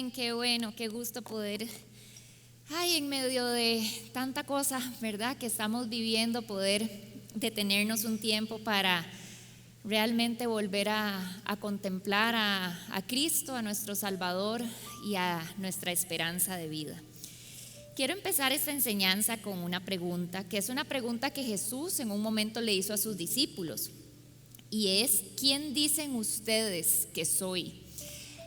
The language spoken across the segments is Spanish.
bien, qué bueno, qué gusto poder, en medio de tanta cosa, ¿verdad?, que estamos viviendo, poder detenernos un tiempo para realmente volver a contemplar a Cristo, a nuestro Salvador y a nuestra esperanza de vida. Quiero empezar esta enseñanza con una pregunta, que es una pregunta que Jesús en un momento le hizo a sus discípulos, y es: ¿quién dicen ustedes que soy?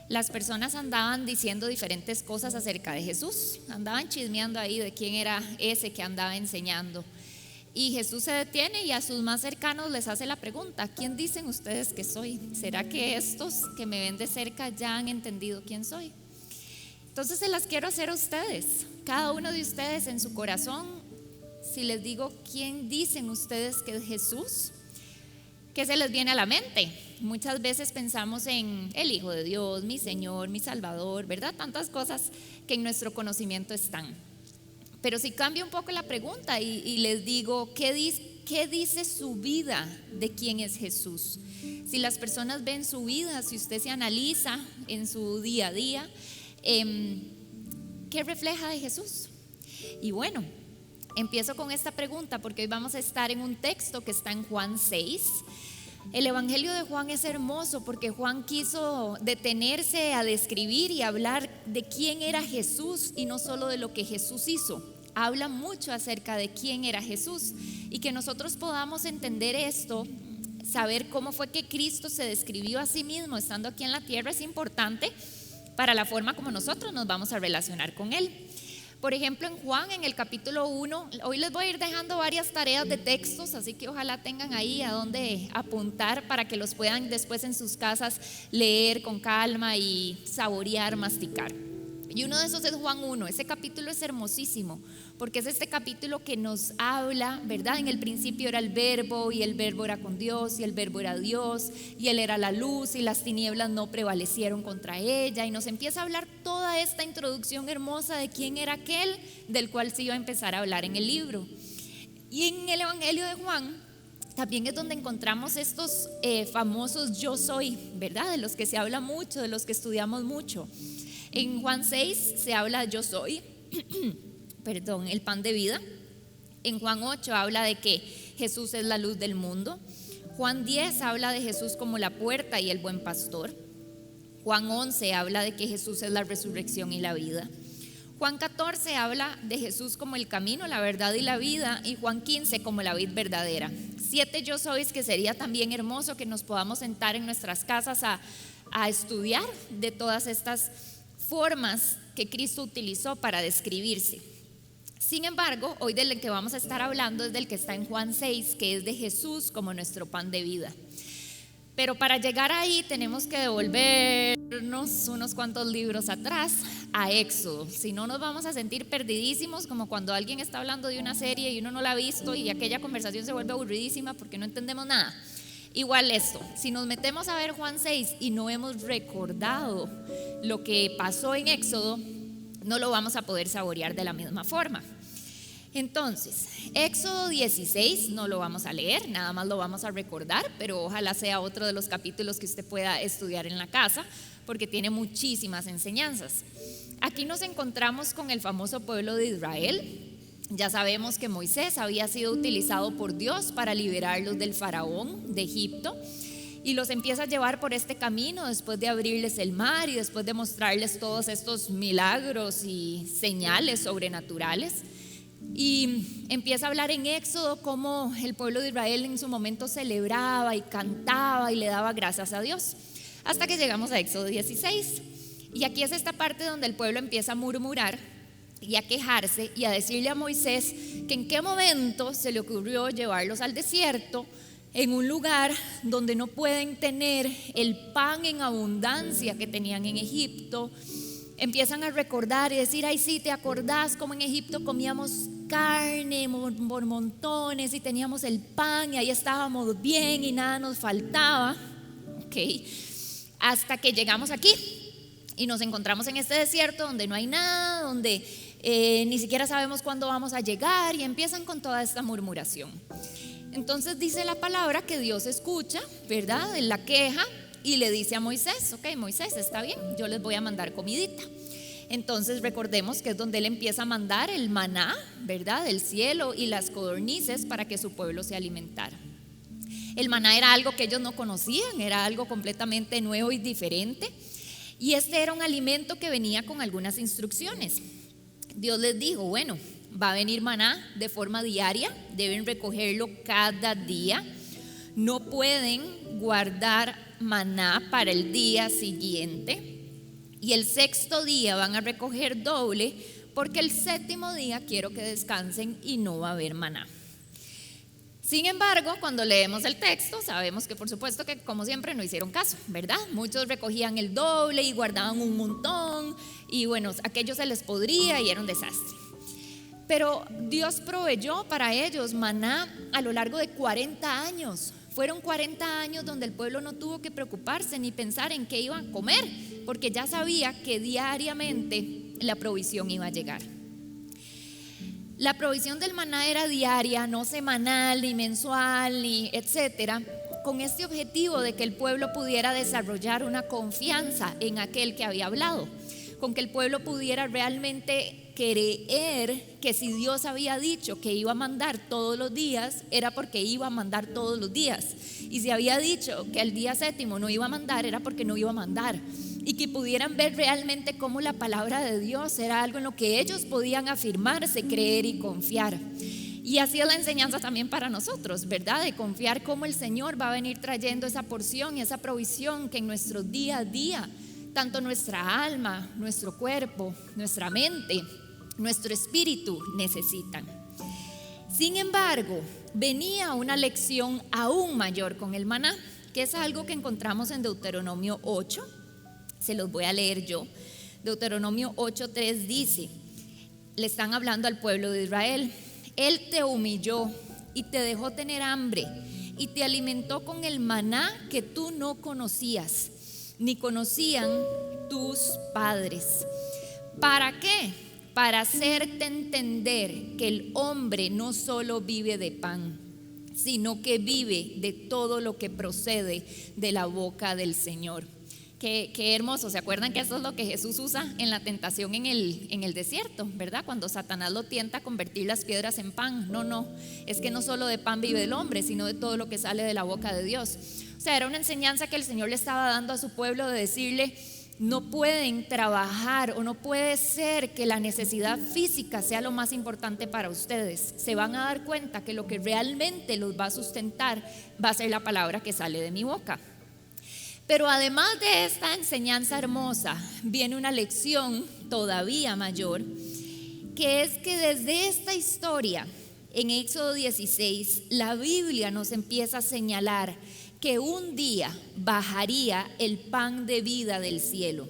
Las personas andaban diciendo diferentes cosas acerca de Jesús, andaban chismeando ahí de quién era ese que andaba enseñando. Y Jesús se detiene y a sus más cercanos les hace la pregunta: ¿quién dicen ustedes que soy? ¿Será que estos que me ven de cerca ya han entendido quién soy? Entonces se las quiero hacer a ustedes, cada uno de ustedes en su corazón. Si les digo ¿quién dicen ustedes que es Jesús?, ¿qué se les viene a la mente? Muchas veces pensamos en el Hijo de Dios, mi Señor, mi Salvador, ¿verdad? Tantas cosas que en nuestro conocimiento están. Pero si cambio un poco la pregunta y les digo ¿qué dice su vida de quién es Jesús? Si las personas ven su vida, si usted se analiza en su día a día, ¿qué refleja de Jesús? Y bueno, empiezo con esta pregunta porque hoy vamos a estar en un texto que está en Juan 6. El Evangelio de Juan es hermoso porque Juan quiso detenerse a describir y hablar de quién era Jesús y no solo de lo que Jesús hizo. Habla mucho acerca de quién era Jesús, y que nosotros podamos entender esto, saber cómo fue que Cristo se describió a sí mismo estando aquí en la tierra, es importante para la forma como nosotros nos vamos a relacionar con Él. Por ejemplo, en Juan, en el capítulo 1, hoy les voy a ir dejando varias tareas de textos, así que ojalá tengan ahí a dónde apuntar para que los puedan después en sus casas leer con calma y saborear, masticar. Y uno de esos es Juan 1. Ese capítulo es hermosísimo porque es este capítulo que nos habla, ¿verdad? En el principio era el verbo, y el verbo era con Dios, y el verbo era Dios, y Él era la luz, y las tinieblas no prevalecieron contra ella. Y nos empieza a hablar toda esta introducción hermosa de quién era aquel del cual se iba a empezar a hablar en el libro. Y en el Evangelio de Juan también es donde encontramos estos famosos yo soy, ¿verdad? De los que se habla mucho, de los que estudiamos mucho. En Juan 6 se habla yo soy, el pan de vida. En Juan 8 habla de que Jesús es la luz del mundo. Juan 10 habla de Jesús como la puerta y el buen pastor. Juan 11 habla de que Jesús es la resurrección y la vida. Juan 14 habla de Jesús como el camino, la verdad y la vida. Y Juan 15 como la vid verdadera. 7 yo sois, que sería también hermoso que nos podamos sentar en nuestras casas a estudiar de todas estas formas que Cristo utilizó para describirse. Sin embargo, hoy del que vamos a estar hablando es del que está en Juan 6, que es de Jesús como nuestro pan de vida. Pero para llegar ahí tenemos que devolvernos unos cuantos libros atrás a Éxodo. Si no, nos vamos a sentir perdidísimos, como cuando alguien está hablando de una serie y uno no la ha visto y aquella conversación se vuelve aburridísima porque no entendemos nada. Igual esto, si nos metemos a ver Juan 6 y no hemos recordado lo que pasó en Éxodo, no lo vamos a poder saborear de la misma forma. Entonces, Éxodo 16 no lo vamos a leer, nada más lo vamos a recordar, pero ojalá sea otro de los capítulos que usted pueda estudiar en la casa, porque tiene muchísimas enseñanzas. Aquí nos encontramos con el famoso pueblo de Israel. Ya sabemos que Moisés había sido utilizado por Dios para liberarlos del faraón de Egipto, y los empieza a llevar por este camino después de abrirles el mar y después de mostrarles todos estos milagros y señales sobrenaturales. Y empieza a hablar en Éxodo cómo el pueblo de Israel en su momento celebraba y cantaba y le daba gracias a Dios, hasta que llegamos a Éxodo 16. Y aquí es esta parte donde el pueblo empieza a murmurar y a quejarse y a decirle a Moisés que en qué momento se le ocurrió llevarlos al desierto, en un lugar donde no pueden tener el pan en abundancia que tenían en Egipto. Empiezan a recordar y decir: ay, sí, ¿te acordás cómo en Egipto comíamos carne por montones y teníamos el pan y ahí estábamos bien y nada nos faltaba? Hasta que llegamos aquí y nos encontramos en este desierto donde no hay nada, donde ni siquiera sabemos cuándo vamos a llegar, y empiezan con toda esta murmuración. Entonces dice la palabra que Dios escucha, ¿verdad?, en la queja, y le dice a Moisés: ok, Moisés, está bien, yo les voy a mandar comidita. Entonces recordemos que es donde Él empieza a mandar el maná, ¿verdad?, del cielo y las codornices para que su pueblo se alimentara. El maná era algo que ellos no conocían, era algo completamente nuevo y diferente. Y este era un alimento que venía con algunas instrucciones. Dios les dijo, bueno, va a venir maná de forma diaria, deben recogerlo cada día. No pueden guardar maná para el día siguiente. Y el sexto día van a recoger doble, porque el séptimo día quiero que descansen y no va a haber maná. Sin embargo, cuando leemos el texto, sabemos que por supuesto que como siempre no hicieron caso, ¿verdad? Muchos recogían el doble y guardaban un montón y bueno, aquello se les podría y era un desastre. Pero Dios proveyó para ellos maná a lo largo de 40 años. Fueron 40 años donde el pueblo no tuvo que preocuparse ni pensar en qué iban a comer, porque ya sabía que diariamente la provisión iba a llegar. La provisión del maná era diaria, no semanal, ni mensual, ni etcétera, con este objetivo de que el pueblo pudiera desarrollar una confianza en aquel que había hablado, con que el pueblo pudiera realmente creer que si Dios había dicho que iba a mandar todos los días, era porque iba a mandar todos los días. Y si había dicho que el día séptimo no iba a mandar, era porque no iba a mandar. Y que pudieran ver realmente cómo la palabra de Dios era algo en lo que ellos podían afirmarse, creer y confiar. Y así es la enseñanza también para nosotros, ¿verdad? De confiar cómo el Señor va a venir trayendo esa porción y esa provisión que en nuestro día a día, tanto nuestra alma, nuestro cuerpo, nuestra mente, nuestro espíritu necesitan. Sin embargo, venía una lección aún mayor con el maná, que es algo que encontramos en Deuteronomio 8. Se los voy a leer yo. Deuteronomio 8:3 dice, le están hablando al pueblo de Israel: Él te humilló y te dejó tener hambre y te alimentó con el maná que tú no conocías, ni conocían tus padres. ¿Para qué? Para hacerte entender que el hombre no solo vive de pan, sino que vive de todo lo que procede de la boca del Señor. Qué hermoso. ¿Se acuerdan que eso es lo que Jesús usa en la tentación en el desierto, verdad? Cuando Satanás lo tienta a convertir las piedras en pan. No, es que no solo de pan vive el hombre, sino de todo lo que sale de la boca de Dios. O sea, era una enseñanza que el Señor le estaba dando a su pueblo de decirle: no pueden trabajar o no puede ser que la necesidad física sea lo más importante para ustedes. Se van a dar cuenta que lo que realmente los va a sustentar va a ser la palabra que sale de mi boca. Pero además de esta enseñanza hermosa, viene una lección todavía mayor, que es que desde esta historia, en Éxodo 16, la Biblia nos empieza a señalar que un día bajaría el pan de vida del cielo,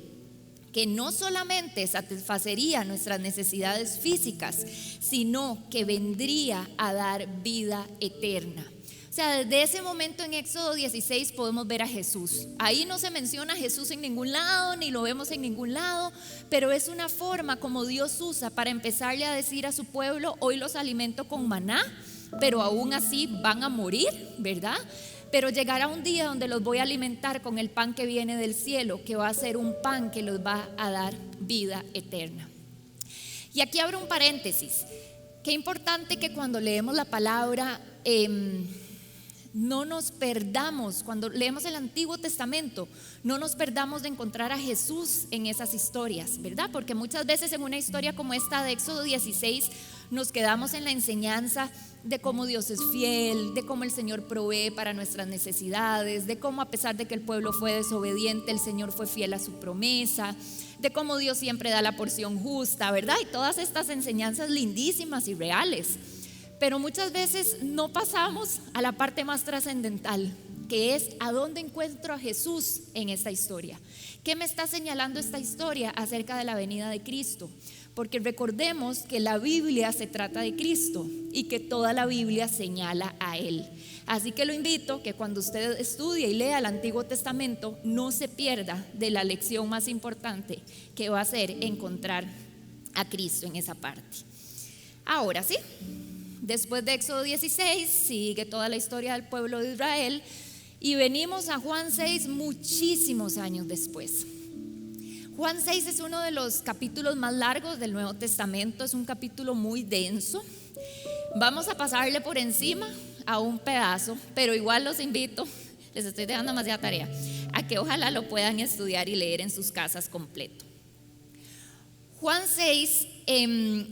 que no solamente satisfacería nuestras necesidades físicas, sino que vendría a dar vida eterna. O sea, desde ese momento en Éxodo 16 podemos ver a Jesús. Ahí no se menciona a Jesús en ningún lado, ni lo vemos en ningún lado, pero es una forma como Dios usa para empezarle a decir a su pueblo: hoy los alimento con maná, pero aún así van a morir, ¿verdad? Pero llegará un día donde los voy a alimentar con el pan que viene del cielo, que va a ser un pan que los va a dar vida eterna. Y aquí abro un paréntesis. Qué importante que cuando leemos la palabra no nos perdamos, cuando leemos el Antiguo Testamento, no nos perdamos de encontrar a Jesús en esas historias, ¿verdad? Porque muchas veces en una historia como esta de Éxodo 16 nos quedamos en la enseñanza de cómo Dios es fiel, de cómo el Señor provee para nuestras necesidades, de cómo a pesar de que el pueblo fue desobediente, el Señor fue fiel a su promesa, de cómo Dios siempre da la porción justa, ¿verdad? Y todas estas enseñanzas lindísimas y reales. Pero muchas veces no pasamos a la parte más trascendental, que es: ¿a dónde encuentro a Jesús en esta historia? ¿Qué me está señalando esta historia acerca de la venida de Cristo? Porque recordemos que la Biblia se trata de Cristo y que toda la Biblia señala a Él. Así que lo invito que cuando usted estudie y lea el Antiguo Testamento no se pierda de la lección más importante, que va a ser encontrar a Cristo en esa parte. Ahora sí, después de Éxodo 16 sigue toda la historia del pueblo de Israel y venimos a Juan 6 muchísimos años después. Juan 6 es uno de los capítulos más largos del Nuevo Testamento, es un capítulo muy denso. Vamos a pasarle por encima a un pedazo, pero igual los invito, les estoy dejando demasiada tarea, a que ojalá lo puedan estudiar y leer en sus casas completo. Juan 6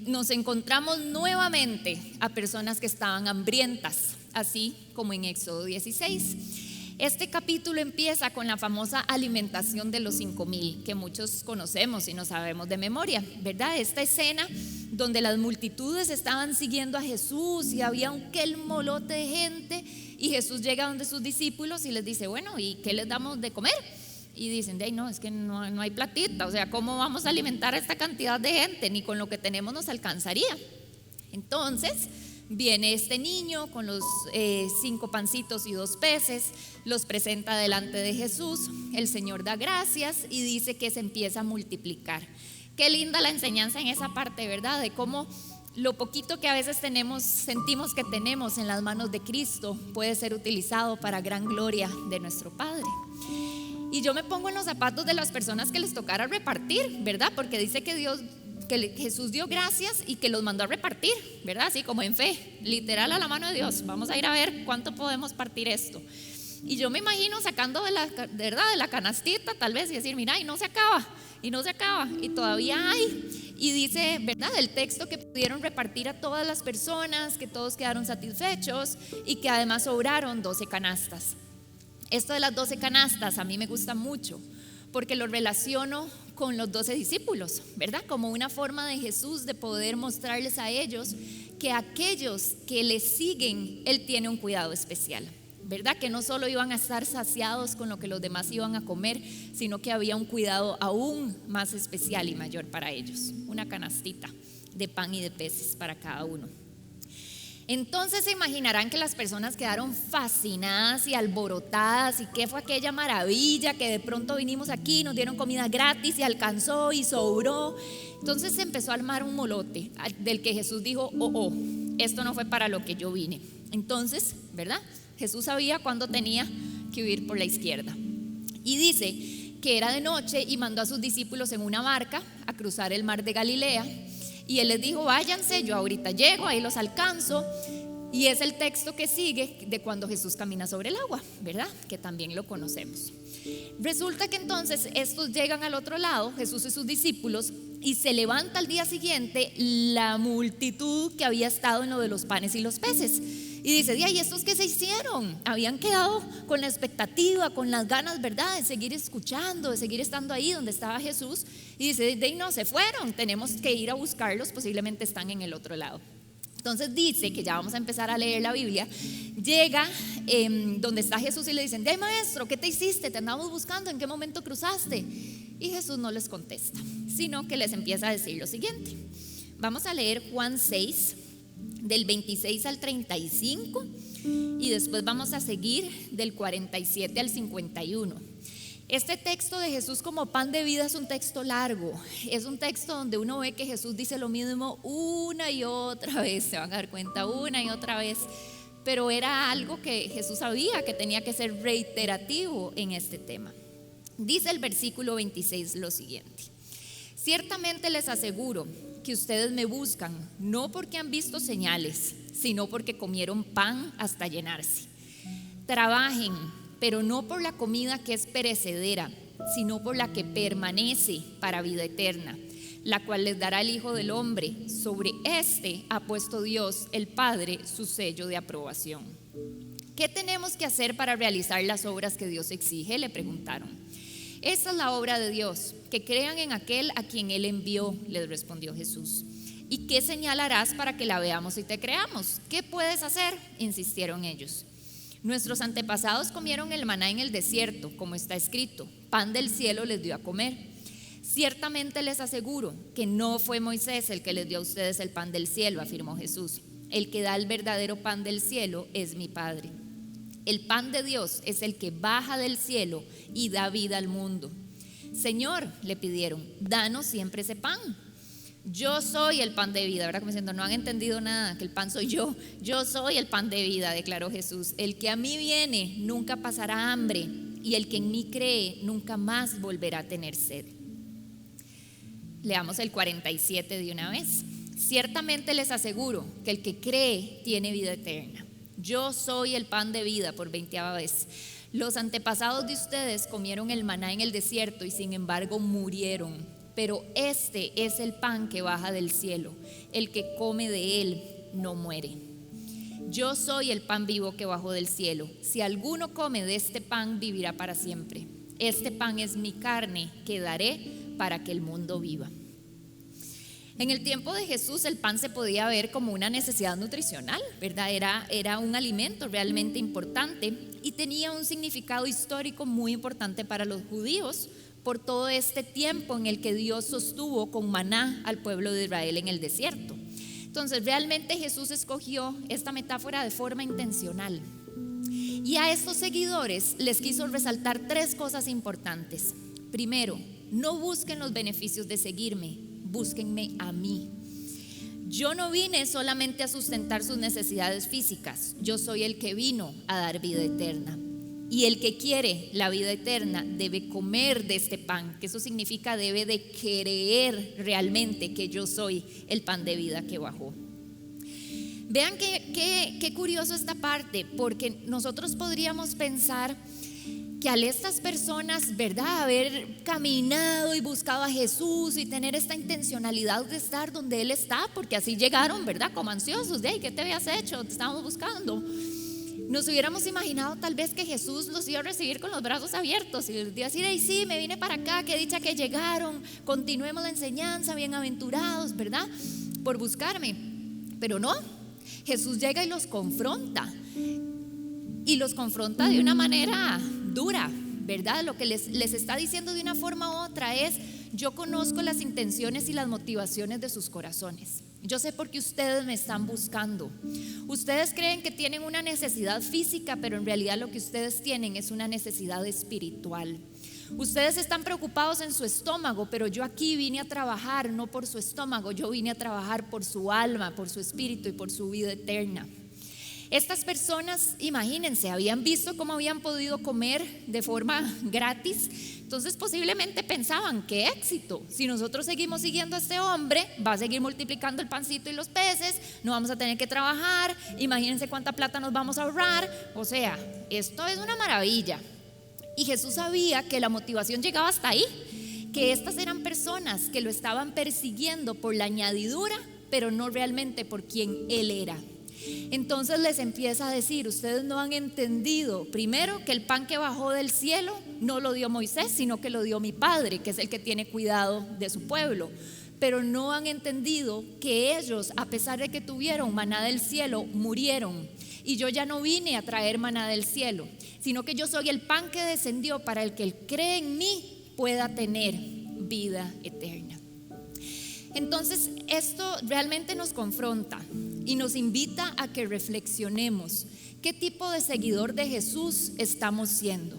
nos encontramos nuevamente a personas que estaban hambrientas, así como en Éxodo 16. Este capítulo empieza con la famosa alimentación de los 5,000, que muchos conocemos y no sabemos de memoria, ¿verdad? Esta escena donde las multitudes estaban siguiendo a Jesús y había un molote de gente, y Jesús llega donde sus discípulos y les dice: bueno, ¿y qué les damos de comer? Y dicen: no, es que no hay platita, o sea, ¿cómo vamos a alimentar a esta cantidad de gente? Ni con lo que tenemos nos alcanzaría. Entonces viene este niño con los 5 pancitos y 2 peces, los presenta delante de Jesús, el Señor da gracias y dice que se empieza a multiplicar. Qué linda la enseñanza en esa parte, ¿verdad? De cómo lo poquito que a veces sentimos que tenemos en las manos de Cristo puede ser utilizado para gran gloria de nuestro Padre. Y yo me pongo en los zapatos de las personas que les tocara repartir, ¿verdad? Porque dice que Jesús dio gracias y que los mandó a repartir, ¿verdad? Así como en fe, literal, a la mano de Dios. Vamos a ir a ver cuánto podemos partir esto. Y yo me imagino sacando de la canastita tal vez y decir: mira, y no se acaba, y todavía hay. Y dice, ¿verdad?, el texto, que pudieron repartir a todas las personas, que todos quedaron satisfechos y que además sobraron 12 canastas. Esto de las 12 canastas a mí me gusta mucho, porque lo relaciono con los 12 discípulos, ¿verdad? Como una forma de Jesús de poder mostrarles a ellos que aquellos que le siguen, Él tiene un cuidado especial, ¿verdad? Que no solo iban a estar saciados con lo que los demás iban a comer, sino que había un cuidado aún más especial y mayor para ellos. Una canastita de pan y de peces para cada uno. Entonces se imaginarán que las personas quedaron fascinadas y alborotadas, y qué fue aquella maravilla que de pronto vinimos aquí, nos dieron comida gratis y alcanzó y sobró. Entonces se empezó a armar un molote del que Jesús dijo: esto no fue para lo que yo vine. Entonces, ¿verdad?, Jesús sabía cuándo tenía que huir por la izquierda, y dice que era de noche y mandó a sus discípulos en una barca a cruzar el mar de Galilea. Y Él les dijo: váyanse, yo ahorita llego, ahí los alcanzo. Y es el texto que sigue de cuando Jesús camina sobre el agua, ¿verdad?, que también lo conocemos. Resulta que entonces estos llegan al otro lado, Jesús y sus discípulos, y se levanta al día siguiente la multitud que había estado en lo de los panes y los peces. Y dice: ¿y estos qué se hicieron? Habían quedado con la expectativa, con las ganas, ¿verdad?, de seguir escuchando, de seguir estando ahí donde estaba Jesús. Y dice: no, se fueron, tenemos que ir a buscarlos, posiblemente están en el otro lado. Entonces dice que ya vamos a empezar a leer la Biblia. Llega donde está Jesús y le dicen: maestro, ¿qué te hiciste? Te andamos buscando, ¿en qué momento cruzaste? Y Jesús no les contesta, sino que les empieza a decir lo siguiente. Vamos a leer Juan 6 del 26 al 35, y después vamos a seguir del 47 al 51. Este texto de Jesús como pan de vida es un texto largo, es un texto donde uno ve que Jesús dice lo mismo una y otra vez, se van a dar cuenta, una y otra vez, pero era algo que Jesús sabía que tenía que ser reiterativo en este tema. Dice el versículo 26 lo siguiente: ciertamente les aseguro que ustedes me buscan no porque han visto señales, sino porque comieron pan hasta llenarse. Trabajen, pero no por la comida que es perecedera, sino por la que permanece para vida eterna, la cual les dará el Hijo del Hombre. Sobre este ha puesto Dios, el Padre, su sello de aprobación. ¿Qué tenemos que hacer para realizar las obras que Dios exige?, le preguntaron. Esta es la obra de Dios, que crean en aquel a quien Él envió, les respondió Jesús. ¿Y qué señal harás para que la veamos y te creamos? ¿Qué puedes hacer?, insistieron ellos. Nuestros antepasados comieron el maná en el desierto, como está escrito: pan del cielo les dio a comer. Ciertamente les aseguro que no fue Moisés el que les dio a ustedes el pan del cielo, afirmó Jesús. El que da el verdadero pan del cielo es mi Padre. El pan de Dios es el que baja del cielo y da vida al mundo. Señor, le pidieron, danos siempre ese pan. Yo soy el pan de vida, ¿verdad? Como diciendo, no han entendido nada, que el pan soy yo. Yo soy el pan de vida, declaró Jesús. El que a mí viene nunca pasará hambre, y el que en mí cree nunca más volverá a tener sed. Leamos el 47 de una vez. Ciertamente les aseguro que el que cree tiene vida eterna. Yo soy el pan de vida, por 20ª vez. Los antepasados de ustedes comieron el maná en el desierto y sin embargo murieron. Pero este es el pan que baja del cielo. El que come de él no muere. Yo soy el pan vivo que bajó del cielo. Si alguno come de este pan, vivirá para siempre. Este pan es mi carne que daré para que el mundo viva. En el tiempo de Jesús el pan se podía ver como una necesidad nutricional, ¿verdad? Era un alimento realmente importante y tenía un significado histórico muy importante para los judíos por todo este tiempo en el que Dios sostuvo con maná al pueblo de Israel en el desierto. Entonces realmente Jesús escogió esta metáfora de forma intencional. Y a estos seguidores les quiso resaltar 3 cosas importantes. Primero, no busquen los beneficios de seguirme, búsquenme a mí. Yo no vine solamente a sustentar sus necesidades físicas, yo soy el que vino a dar vida eterna. Y el que quiere la vida eterna debe comer de este pan, que eso significa debe de creer realmente que yo soy el pan de vida que bajó. Vean qué curioso esta parte, porque nosotros podríamos pensar que al estas personas, ¿verdad?, haber caminado y buscado a Jesús y tener esta intencionalidad de estar donde Él está, porque así llegaron, ¿verdad?, como ansiosos, de ¿qué te habías hecho? Te estábamos buscando. Nos hubiéramos imaginado tal vez que Jesús los iba a recibir con los brazos abiertos y les iba a decir: hey, sí, me vine para acá, qué dicha que llegaron, continuemos la enseñanza, bienaventurados, ¿verdad?, por buscarme. Pero no, Jesús llega y los confronta de una manera dura, ¿verdad? Lo que les está diciendo de una forma u otra es: yo conozco las intenciones y las motivaciones de sus corazones. Yo sé por qué ustedes me están buscando. Ustedes creen que tienen una necesidad física, pero en realidad lo que ustedes tienen es una necesidad espiritual. Ustedes están preocupados en su estómago, pero yo aquí vine a trabajar no por su estómago, yo vine a trabajar por su alma, por su espíritu y por su vida eterna. Estas personas, imagínense, habían visto cómo habían podido comer de forma gratis. Entonces posiblemente pensaban: qué éxito, si nosotros seguimos siguiendo a este hombre, va a seguir multiplicando el pancito y los peces, no vamos a tener que trabajar, imagínense cuánta plata nos vamos a ahorrar. O sea, esto es una maravilla. Y Jesús sabía que la motivación llegaba hasta ahí, que estas eran personas que lo estaban persiguiendo por la añadidura, pero no realmente por quien Él era. Entonces les empieza a decir: ustedes no han entendido, primero, que el pan que bajó del cielo no lo dio Moisés, sino que lo dio mi Padre, que es el que tiene cuidado de su pueblo. Pero no han entendido que ellos, a pesar de que tuvieron maná del cielo, murieron. Y yo ya no vine a traer maná del cielo, sino que yo soy el pan que descendió para el que cree en mí pueda tener vida eterna. Entonces esto realmente nos confronta y nos invita a que reflexionemos qué tipo de seguidor de Jesús estamos siendo.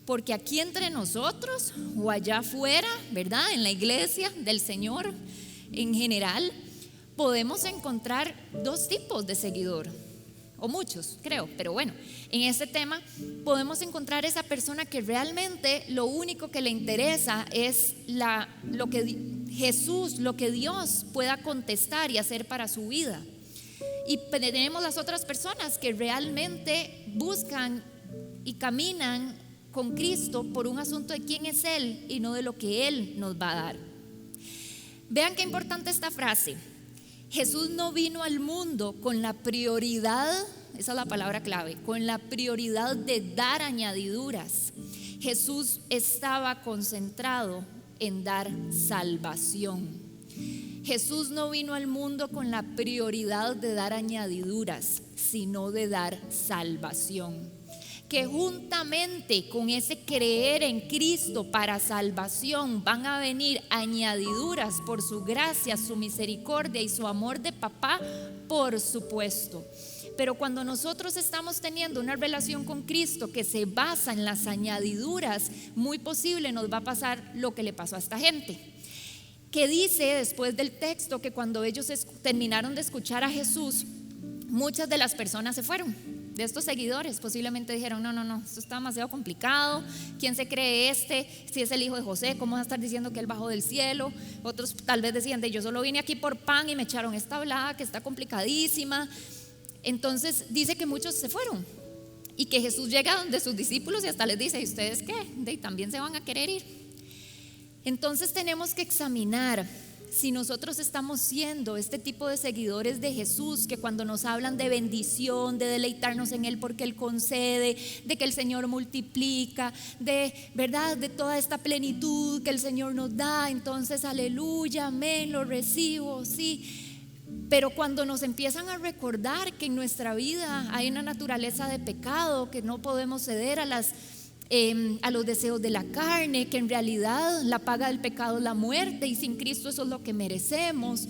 Porque aquí entre nosotros o allá afuera, ¿verdad?, en la iglesia del Señor en general, podemos encontrar 2 tipos de seguidor, o muchos, creo, pero bueno, en este tema podemos encontrar esa persona que realmente lo único que le interesa es lo que Jesús, lo que Dios pueda contestar y hacer para su vida. Y tenemos las otras personas que realmente buscan y caminan con Cristo por un asunto de quién es Él y no de lo que Él nos va a dar. Vean qué importante esta frase. Jesús no vino al mundo con la prioridad, esa es la palabra clave, con la prioridad de dar añadiduras. Jesús estaba concentrado en dar salvación. Jesús no vino al mundo con la prioridad de dar añadiduras, sino de dar salvación. Que juntamente con ese creer en Cristo para salvación van a venir añadiduras por su gracia, su misericordia y su amor de papá, por supuesto. Pero cuando nosotros estamos teniendo una relación con Cristo que se basa en las añadiduras, muy posible nos va a pasar lo que le pasó a esta gente, que dice después del texto que cuando ellos terminaron de escuchar a Jesús, muchas de las personas se fueron. de estos seguidores posiblemente dijeron: no, esto está demasiado complicado. ¿Quién se cree este? Si es el hijo de José, ¿cómo va a estar diciendo que él bajó del cielo? Otros tal vez decían: yo solo vine aquí por pan y me echaron esta hablada que está complicadísima. Entonces dice que muchos se fueron y que Jesús llega donde sus discípulos y hasta les dice: ¿y ustedes qué? También se van a querer ir. Entonces tenemos que examinar si nosotros estamos siendo este tipo de seguidores de Jesús, que cuando nos hablan de bendición, de deleitarnos en Él porque Él concede, de que el Señor multiplica, de verdad, de toda esta plenitud que el Señor nos da, entonces aleluya, amén, lo recibo, sí. Pero cuando nos empiezan a recordar que en nuestra vida hay una naturaleza de pecado, que no podemos ceder a los deseos de la carne, que en realidad la paga del pecado es la muerte y sin Cristo eso es lo que merecemos.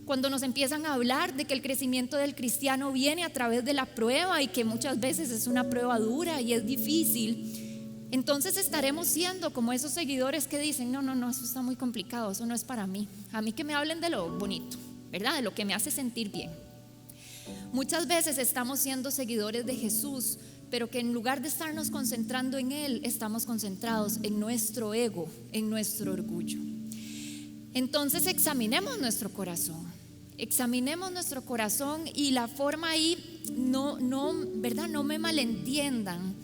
Cuando nos empiezan a hablar de que el crecimiento del cristiano viene a través de la prueba y que muchas veces es una prueba dura y es difícil, entonces estaremos siendo como esos seguidores que dicen: no, eso está muy complicado, eso no es para mí. A mí que me hablen de lo bonito, ¿verdad? De lo que me hace sentir bien. Muchas veces estamos siendo seguidores de Jesús, pero que en lugar de estarnos concentrando en Él, estamos concentrados en nuestro ego, en nuestro orgullo. Entonces examinemos nuestro corazón y la forma ahí, ¿verdad? No me malentiendan.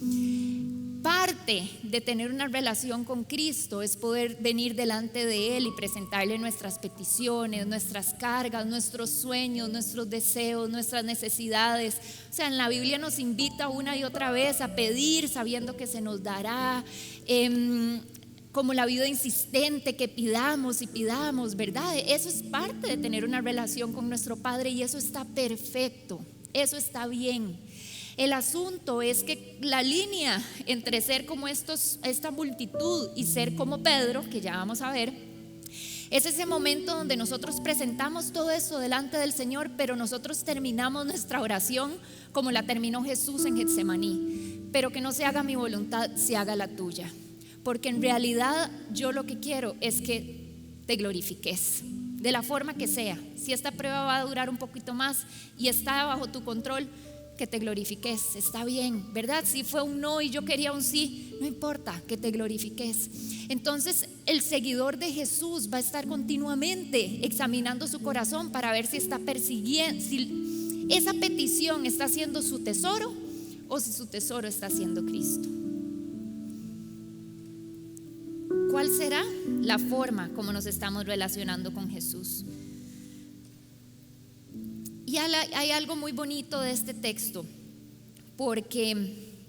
Parte de tener una relación con Cristo es poder venir delante de Él y presentarle nuestras peticiones, nuestras cargas, nuestros sueños, nuestros deseos, nuestras necesidades. O sea, en la Biblia nos invita una y otra vez a pedir sabiendo que se nos dará, como la vida insistente, que pidamos y pidamos, ¿verdad? Eso es parte de tener una relación con nuestro Padre y eso está perfecto, eso está bien. El asunto es que la línea entre ser como esta multitud y ser como Pedro, que ya vamos a ver, es ese momento donde nosotros presentamos todo eso delante del Señor, pero nosotros terminamos nuestra oración como la terminó Jesús en Getsemaní: pero que no se haga mi voluntad, se haga la tuya. Porque en realidad yo lo que quiero es que te glorifiques de la forma que sea. Si esta prueba va a durar un poquito más y está bajo tu control, que te glorifiques, está bien, ¿verdad? Si fue un no y yo quería un sí, no importa, que te glorifiques. Entonces el seguidor de Jesús va a estar continuamente examinando su corazón para ver si está persiguiendo, si esa petición está siendo su tesoro o si su tesoro está siendo Cristo. ¿Cuál será la forma como nos estamos relacionando con Jesús? Y hay algo muy bonito de este texto, porque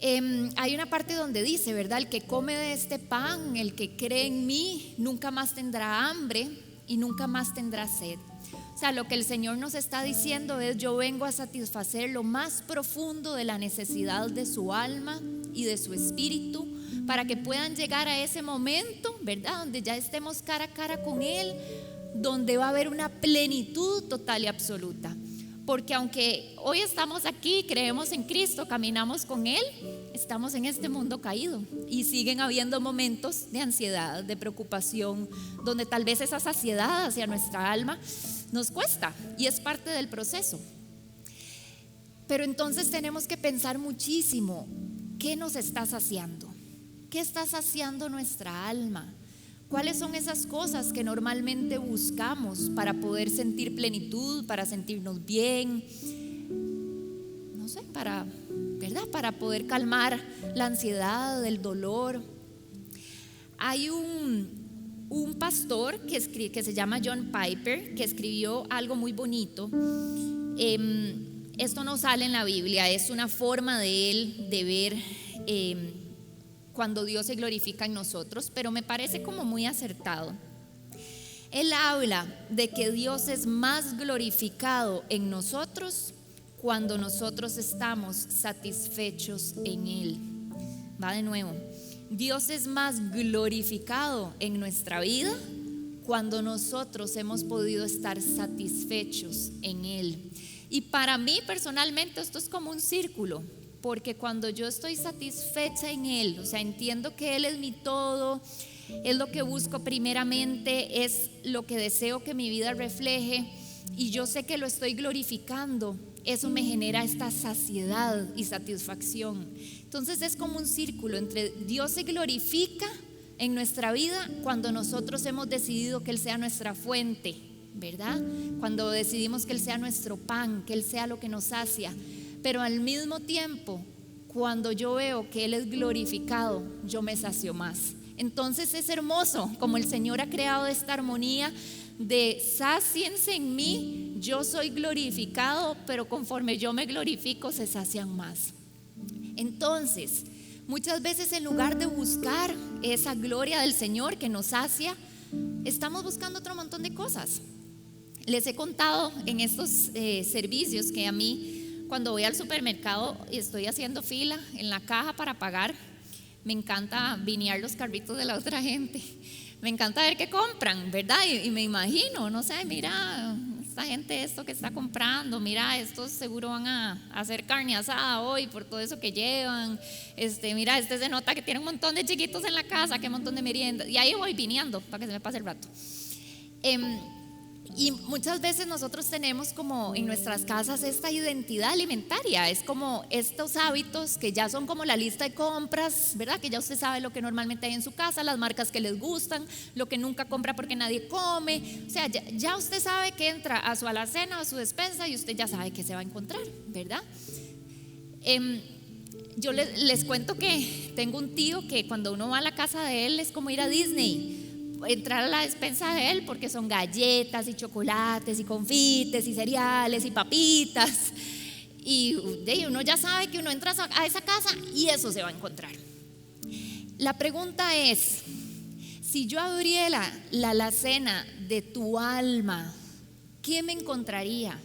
hay una parte donde dice, ¿verdad? El que come de este pan, el que cree en mí, nunca más tendrá hambre y nunca más tendrá sed. O sea, lo que el Señor nos está diciendo es: yo vengo a satisfacer lo más profundo de la necesidad de su alma y de su espíritu, para que puedan llegar a ese momento, ¿verdad? Donde ya estemos cara a cara con Él, donde va a haber una plenitud total y absoluta. Porque aunque hoy estamos aquí, creemos en Cristo, caminamos con Él, estamos en este mundo caído y siguen habiendo momentos de ansiedad, de preocupación, donde tal vez esa saciedad hacia nuestra alma nos cuesta y es parte del proceso. Pero entonces tenemos que pensar muchísimo: ¿qué nos está saciando? ¿Qué está saciando nuestra alma? ¿Cuáles son esas cosas que normalmente buscamos para poder sentir plenitud, para sentirnos bien? No sé, ¿verdad? Para poder calmar la ansiedad, el dolor. Hay un pastor que se llama John Piper, que escribió algo muy bonito. Esto no sale en la Biblia, es una forma de él de ver cuando Dios se glorifica en nosotros, pero me parece como muy acertado. Él habla de que Dios es más glorificado en nosotros cuando nosotros estamos satisfechos en Él. Va de nuevo: Dios es más glorificado en nuestra vida cuando nosotros hemos podido estar satisfechos en Él. Y para mí personalmente esto es como un círculo, porque cuando yo estoy satisfecha en Él, o sea, entiendo que Él es mi todo, es lo que busco primeramente, es lo que deseo que mi vida refleje, y yo sé que lo estoy glorificando, eso me genera esta saciedad y satisfacción. Entonces es como un círculo entre Dios se glorifica en nuestra vida cuando nosotros hemos decidido que Él sea nuestra fuente, ¿verdad? Cuando decidimos que Él sea nuestro pan, que Él sea lo que nos sacia. Pero al mismo tiempo, cuando yo veo que Él es glorificado, yo me sacio más. Entonces es hermoso como el Señor ha creado esta armonía de sáciense en mí, yo soy glorificado, pero conforme yo me glorifico se sacian más. Entonces, muchas veces en lugar de buscar esa gloria del Señor que nos sacia, estamos buscando otro montón de cosas. Les he contado en estos servicios que a mí, cuando voy al supermercado y estoy haciendo fila en la caja para pagar, me encanta vinear los carritos de la otra gente. Me encanta ver qué compran, ¿verdad? Y me imagino, no sé, mira, esta gente esto que está comprando, mira, estos seguro van a hacer carne asada hoy por todo eso que llevan. Mira, se nota que tiene un montón de chiquitos en la casa, que un montón de meriendas. Y ahí voy vineando para que se me pase el rato. Y muchas veces nosotros tenemos como en nuestras casas esta identidad alimentaria, es como estos hábitos que ya son como la lista de compras, ¿verdad? Que ya usted sabe lo que normalmente hay en su casa, las marcas que les gustan, lo que nunca compra porque nadie come, o sea, ya usted sabe que entra a su alacena o a su despensa y usted ya sabe que se va a encontrar, ¿verdad? Yo les cuento que tengo un tío que cuando uno va a la casa de él es como ir a Disney. Entrar a la despensa de él porque son galletas y chocolates y confites y cereales y papitas y uno ya sabe que uno entra a esa casa y eso se va a encontrar. La pregunta es, si yo abriera la alacena de tu alma, ¿qué me encontraría?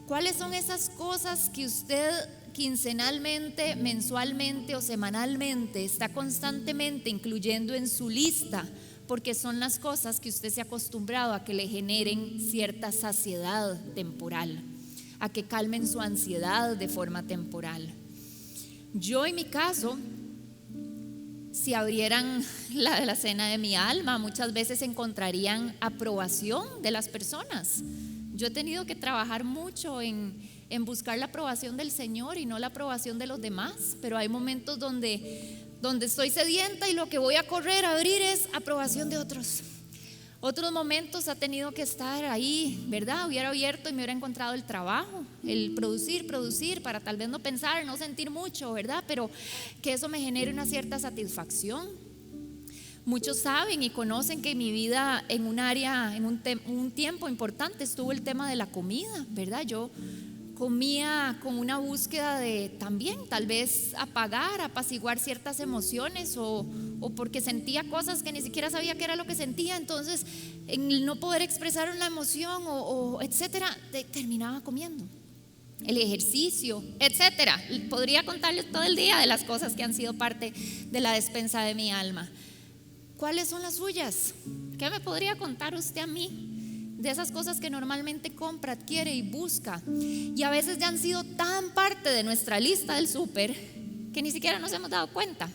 ¿Cuáles son esas cosas que usted quincenalmente, mensualmente o semanalmente está constantemente incluyendo en su lista? Porque son las cosas que usted se ha acostumbrado a que le generen cierta saciedad temporal, a que calmen su ansiedad de forma temporal. Yo en mi caso, si abrieran la cena de mi alma, muchas veces encontrarían aprobación de las personas. Yo he tenido que trabajar mucho en buscar la aprobación del Señor y no la aprobación de los demás, pero hay momentos donde estoy sedienta y lo que voy a correr a abrir es aprobación de otros. Otros momentos ha tenido que estar ahí, ¿verdad? Hubiera abierto y me hubiera encontrado el trabajo, el producir para tal vez no pensar, no sentir mucho, ¿verdad? Pero que eso me genere una cierta satisfacción. Muchos saben y conocen que en mi vida en un área, en un tiempo importante estuvo el tema de la comida, ¿verdad? Yo comía con una búsqueda de también tal vez apaciguar ciertas emociones o porque sentía cosas que ni siquiera sabía qué era lo que sentía, entonces en el no poder expresar una emoción o etcétera, terminaba comiendo. El ejercicio, etcétera. Podría contarles todo el día de las cosas que han sido parte de la despensa de mi alma. ¿Cuáles son las suyas? ¿Qué me podría contar usted a mí? De esas cosas que normalmente compra, adquiere y busca, y a veces ya han sido tan parte de nuestra lista del súper que ni siquiera nos hemos dado cuenta,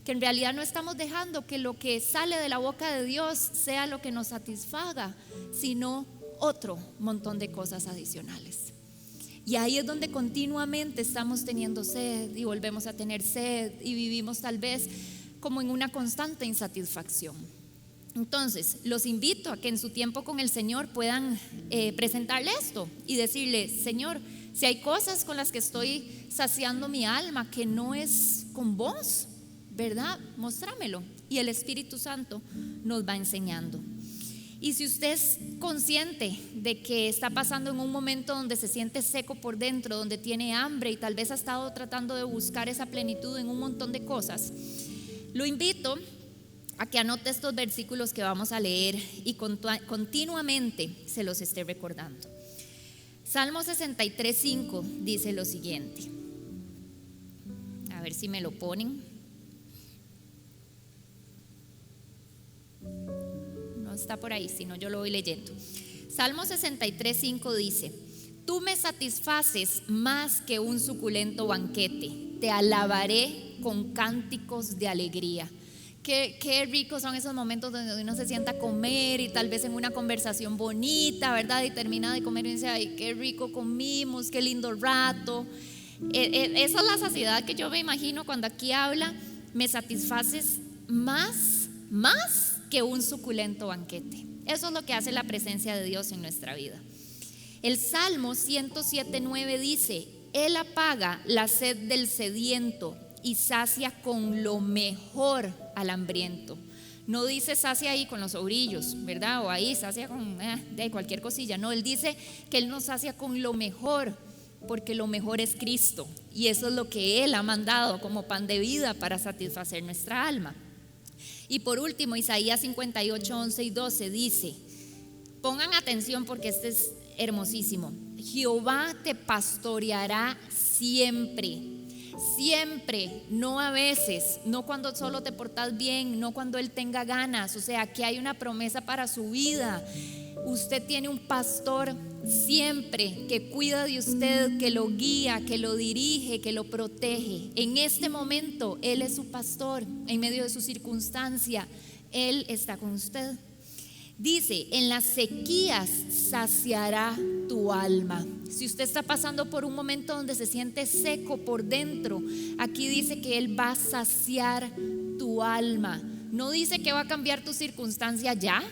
que en realidad no estamos dejando que lo que sale de la boca de Dios sea lo que nos satisfaga, sino otro montón de cosas adicionales. Y ahí es donde continuamente estamos teniendo sed y volvemos a tener sed y vivimos tal vez como en una constante insatisfacción. Entonces, los invito a que en su tiempo con el Señor puedan presentarle esto y decirle: Señor, si hay cosas con las que estoy saciando mi alma que no es con vos, ¿verdad? Mostrámelo. Y el Espíritu Santo nos va enseñando. Y si usted es consciente de que está pasando en un momento donde se siente seco por dentro, donde tiene hambre y tal vez ha estado tratando de buscar esa plenitud en un montón de cosas, lo invito a que anote estos versículos que vamos a leer y continuamente se los esté recordando. Salmo 63:5 dice lo siguiente. A ver si me lo ponen. No está por ahí, si no yo lo voy leyendo. Salmo 63:5 dice: Tú me satisfaces más que un suculento banquete, te alabaré con cánticos de alegría. Qué ricos son esos momentos donde uno se sienta a comer y tal vez en una conversación bonita, ¿verdad? Y termina de comer y dice, ay, qué rico comimos, qué lindo rato. Esa es la saciedad que yo me imagino cuando aquí habla, me satisfaces más que un suculento banquete. Eso es lo que hace la presencia de Dios en nuestra vida. El Salmo 107:9 dice, Él apaga la sed del sediento y sacia con lo mejor al hambriento. No dice sacia ahí con los sobrillos, ¿verdad? O ahí sacia con de cualquier cosilla. No, Él dice que Él nos sacia con lo mejor, porque lo mejor es Cristo. Y eso es lo que Él ha mandado como pan de vida para satisfacer nuestra alma. Y por último, Isaías 58:11 y 12 dice, pongan atención porque este es hermosísimo. Jehová te pastoreará siempre, siempre, no a veces, no cuando solo te portas bien, no cuando Él tenga ganas. O sea, aquí hay una promesa para su vida. Usted tiene un pastor siempre que cuida de usted, que lo guía, que lo dirige, que lo protege. En este momento Él es su pastor. En medio de su circunstancia Él está con usted. Dice, en las sequías saciará tu alma. Si usted está pasando por un momento donde se siente seco por dentro, aquí dice que Él va a saciar tu alma. No dice que va a cambiar tu circunstancia ya,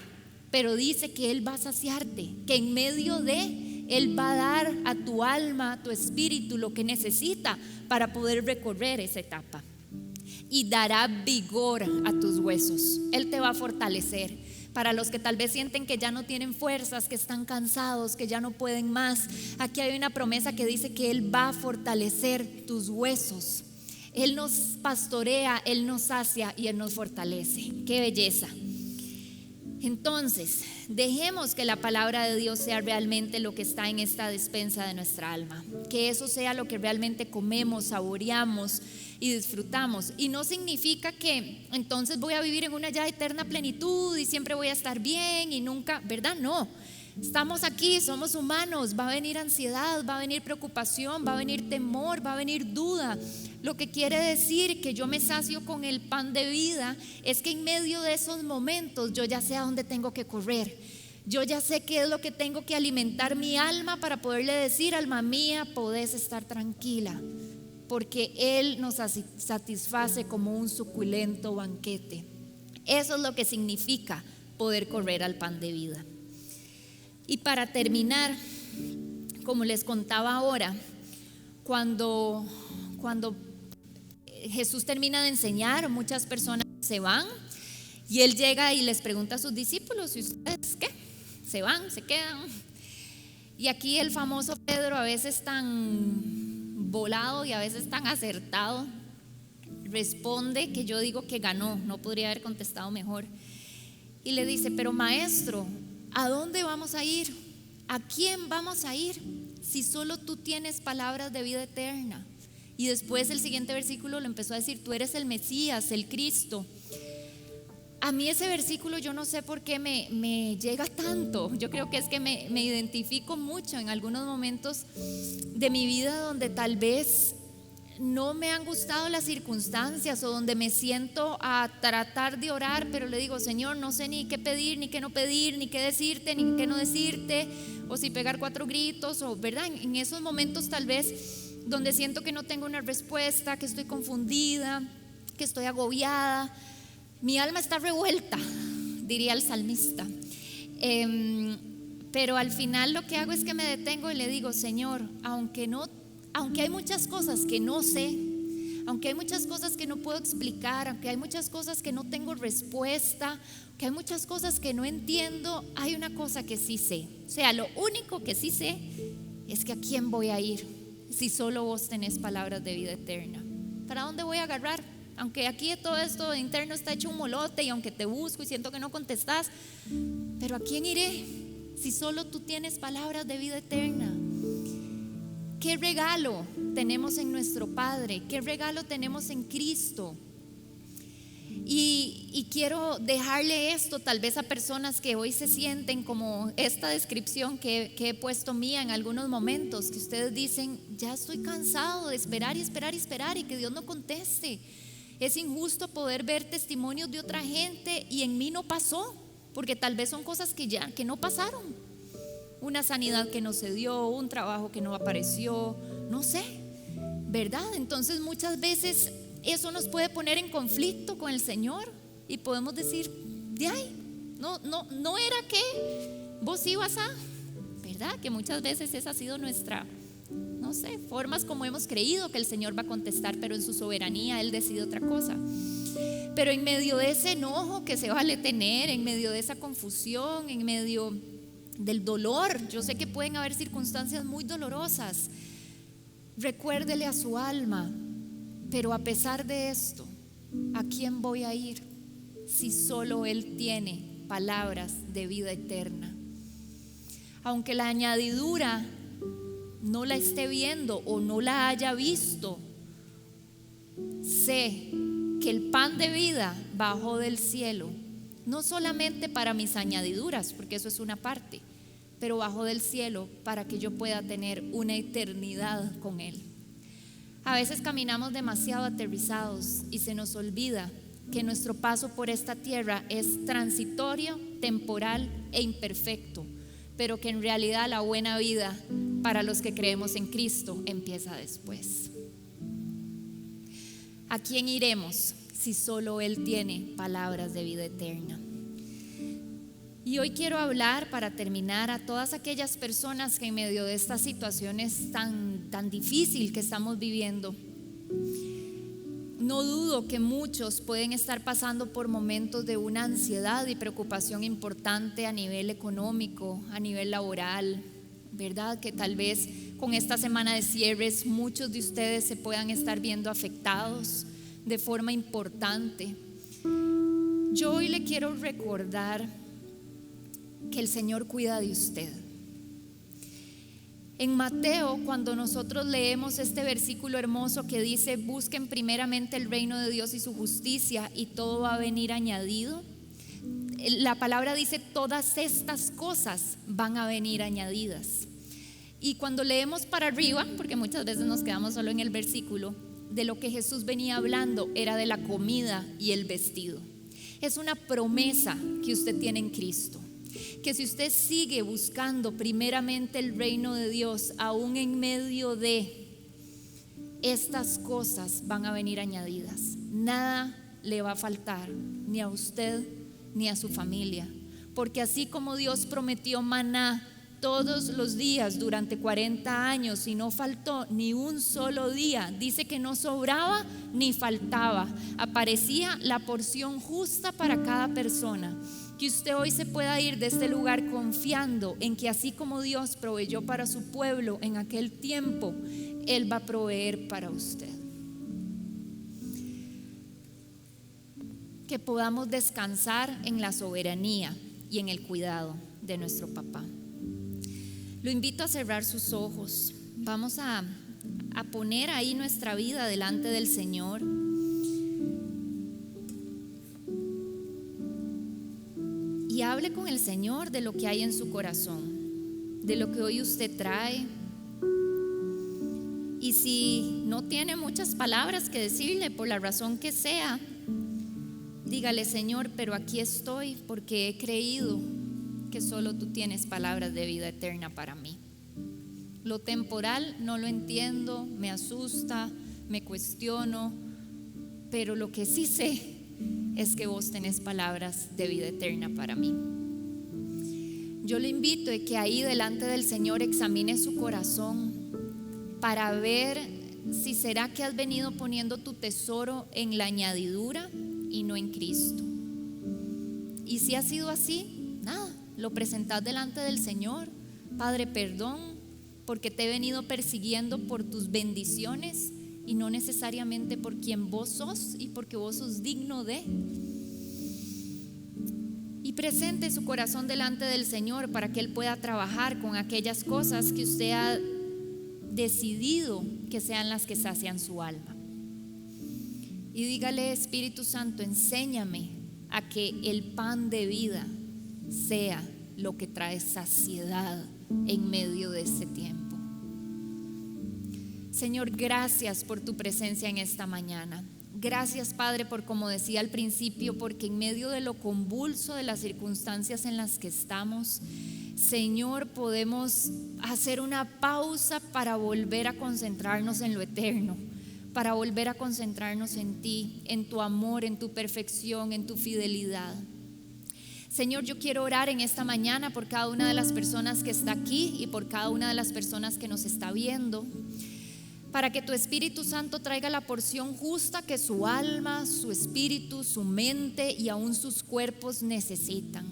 pero dice que Él va a saciarte, que en medio de Él va a dar a tu alma, a tu espíritu, lo que necesita para poder recorrer esa etapa. Y dará vigor a tus huesos. Él te va a fortalecer. Para los que tal vez sienten que ya no tienen fuerzas, que están cansados, que ya no pueden más, aquí hay una promesa que dice que Él va a fortalecer tus huesos. Él nos pastorea, Él nos sacia y Él nos fortalece. ¡Qué belleza! Entonces, dejemos que la palabra de Dios sea realmente lo que está en esta despensa de nuestra alma. Que eso sea lo que realmente comemos, saboreamos y disfrutamos. Y no significa que entonces voy a vivir en una ya eterna plenitud y siempre voy a estar bien y nunca, ¿verdad? No. Estamos aquí, somos humanos, va a venir ansiedad, va a venir preocupación, va a venir temor, va a venir duda. Lo que quiere decir que yo me sacio con el pan de vida es que en medio de esos momentos yo ya sé a dónde tengo que correr. Yo ya sé qué es lo que tengo que alimentar mi alma para poderle decir, alma mía, podés estar tranquila, porque Él nos satisface como un suculento banquete. Eso es lo que significa poder correr al pan de vida. Y para terminar, como les contaba ahora, cuando Jesús termina de enseñar, muchas personas se van y Él llega y les pregunta a sus discípulos, ¿y ustedes qué? ¿Se van? ¿Se quedan? Y aquí el famoso Pedro, a veces tan volado y a veces tan acertado, responde que yo digo que ganó, no podría haber contestado mejor. Y le dice, pero maestro, ¿a dónde vamos a ir? ¿A quién vamos a ir? Si solo tú tienes palabras de vida eterna. Y después el siguiente versículo lo empezó a decir, tú eres el Mesías, el Cristo. A mí ese versículo yo no sé por qué me llega tanto. Yo creo que es que me identifico mucho en algunos momentos de mi vida donde tal vez no me han gustado las circunstancias o donde me siento a tratar de orar, pero le digo, Señor, no sé ni qué pedir, ni qué no pedir, ni qué decirte, ni qué no decirte, o si pegar 4 gritos, o verdad, en esos momentos tal vez donde siento que no tengo una respuesta, que estoy confundida, que estoy agobiada, mi alma está revuelta, diría el salmista. Pero al final lo que hago es que me detengo y le digo, Señor, aunque hay muchas cosas que no sé, aunque hay muchas cosas que no puedo explicar, aunque hay muchas cosas que no tengo respuesta, aunque hay muchas cosas que no entiendo, hay una cosa que sí sé. O sea, lo único que sí sé es que a quién voy a ir si solo vos tenés palabras de vida eterna. ¿Para dónde voy a agarrar? Aunque aquí todo esto de interno está hecho un molote y aunque te busco y siento que no contestás, pero ¿a quién iré si solo tú tienes palabras de vida eterna? ¿Qué regalo tenemos en nuestro Padre? ¿Qué regalo tenemos en Cristo? Y quiero dejarle esto tal vez a personas que hoy se sienten como esta descripción que he puesto mía en algunos momentos, que ustedes dicen, ya estoy cansado de esperar y esperar y esperar y que Dios no conteste. Es injusto poder ver testimonios de otra gente y en mí no pasó, porque tal vez son cosas que no pasaron. Una sanidad que no se dio, un trabajo que no apareció, no sé, ¿verdad? Entonces muchas veces eso nos puede poner en conflicto con el Señor y podemos decir, de ahí, no era que vos ibas a, ¿verdad? Que muchas veces esa ha sido nuestra, no sé, formas como hemos creído que el Señor va a contestar, pero en su soberanía Él decide otra cosa. Pero en medio de ese enojo que se vale tener, en medio de esa confusión, en medio del dolor, yo sé que pueden haber circunstancias muy dolorosas, recuérdele a su alma, pero a pesar de esto, ¿a quién voy a ir si solo Él tiene palabras de vida eterna? Aunque la añadidura no la esté viendo o no la haya visto, sé que el pan de vida bajó del cielo, no solamente para mis añadiduras, porque eso es una parte, pero bajó del cielo para que yo pueda tener una eternidad con Él. A veces caminamos demasiado aterrizados y se nos olvida que nuestro paso por esta tierra es transitorio, temporal e imperfecto, pero que en realidad la buena vida para los que creemos en Cristo empieza después. ¿A quién iremos si solo Él tiene palabras de vida eterna? Y hoy quiero hablar, para terminar, a todas aquellas personas que en medio de estas situaciones tan difícil que estamos viviendo, no dudo que muchos pueden estar pasando por momentos de una ansiedad y preocupación importante a nivel económico, a nivel laboral, ¿verdad? Que tal vez con esta semana de cierres muchos de ustedes se puedan estar viendo afectados de forma importante. Yo hoy le quiero recordar que el Señor cuida de usted. En Mateo, cuando nosotros leemos este versículo hermoso que dice: busquen primeramente el reino de Dios y su justicia y todo va a venir añadido, la palabra dice: todas estas cosas van a venir añadidas. Y cuando leemos para arriba, porque muchas veces nos quedamos solo en el versículo, de lo que Jesús venía hablando era de la comida y el vestido. Es una promesa que usted tiene en Cristo, que si usted sigue buscando primeramente el reino de Dios, aún en medio de estas cosas van a venir añadidas. Nada le va a faltar, ni a usted ni a su familia, porque así como Dios prometió maná todos los días durante 40 años y no faltó ni un solo día, dice que no sobraba ni faltaba, aparecía la porción justa para cada persona. Que usted hoy se pueda ir de este lugar confiando en que así como Dios proveyó para su pueblo en aquel tiempo, Él va a proveer para usted. Que podamos descansar en la soberanía y en el cuidado de nuestro papá. Lo invito a cerrar sus ojos. Vamos a poner ahí nuestra vida delante del Señor. Y hable con el Señor de lo que hay en su corazón, de lo que hoy usted trae. Y si no tiene muchas palabras que decirle, por la razón que sea, dígale: Señor, pero aquí estoy porque he creído que solo tú tienes palabras de vida eterna para mí. Lo temporal no lo entiendo, me asusta, me cuestiono, pero lo que sí sé es que vos tenés palabras de vida eterna para mí. Yo le invito a que ahí delante del Señor examine su corazón para ver si será que has venido poniendo tu tesoro en la añadidura y no en Cristo. Y si ha sido así, nada, lo presentás delante del Señor. Padre, perdón porque te he venido persiguiendo por tus bendiciones y no necesariamente por quien vos sos y porque vos sos digno de. Y presente su corazón delante del Señor para que Él pueda trabajar con aquellas cosas que usted ha decidido que sean las que sacian su alma. Y dígale: Espíritu Santo, enséñame a que el pan de vida sea lo que trae saciedad en medio de ese tiempo. Señor, gracias por tu presencia en esta mañana. Gracias, Padre, por como decía al principio, porque en medio de lo convulso de las circunstancias en las que estamos, Señor, podemos hacer una pausa para volver a concentrarnos en lo eterno, para volver a concentrarnos en ti, en tu amor, en tu perfección, en tu fidelidad. Señor, yo quiero orar en esta mañana por cada una de las personas que está aquí y por cada una de las personas que nos está viendo, para que tu Espíritu Santo traiga la porción justa que su alma, su espíritu, su mente y aún sus cuerpos necesitan.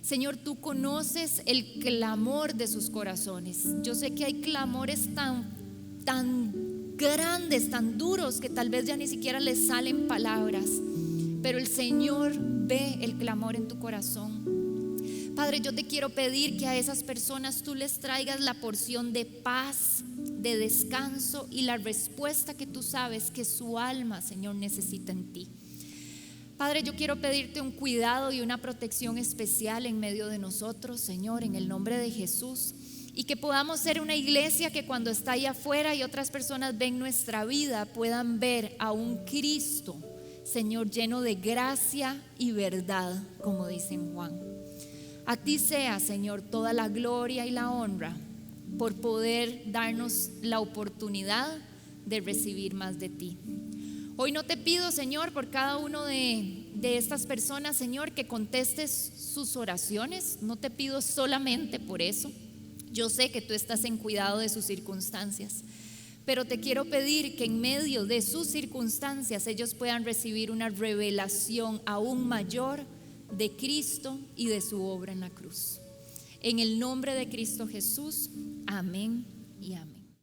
Señor, tú conoces el clamor de sus corazones. Yo sé que hay clamores tan grandes, tan duros, que tal vez ya ni siquiera les salen palabras, pero el Señor ve el clamor en tu corazón. Padre, yo te quiero pedir que a esas personas tú les traigas la porción de paz, de descanso y la respuesta que tú sabes que su alma, Señor, necesita en ti. Padre, yo quiero pedirte un cuidado y una protección especial en medio de nosotros, Señor, en el nombre de Jesús, y que podamos ser una iglesia que cuando está allá afuera y otras personas ven nuestra vida, puedan ver a un Cristo, Señor, lleno de gracia y verdad, como dice en Juan. A ti sea, Señor, toda la gloria y la honra por poder darnos la oportunidad de recibir más de ti. Hoy no te pido, Señor, por cada uno de estas personas, Señor, que contestes sus oraciones. No te pido solamente por eso. Yo sé que tú estás en cuidado de sus circunstancias, pero te quiero pedir que en medio de sus circunstancias ellos puedan recibir una revelación aún mayor de Cristo y de su obra en la cruz. En el nombre de Cristo Jesús, amén y amén.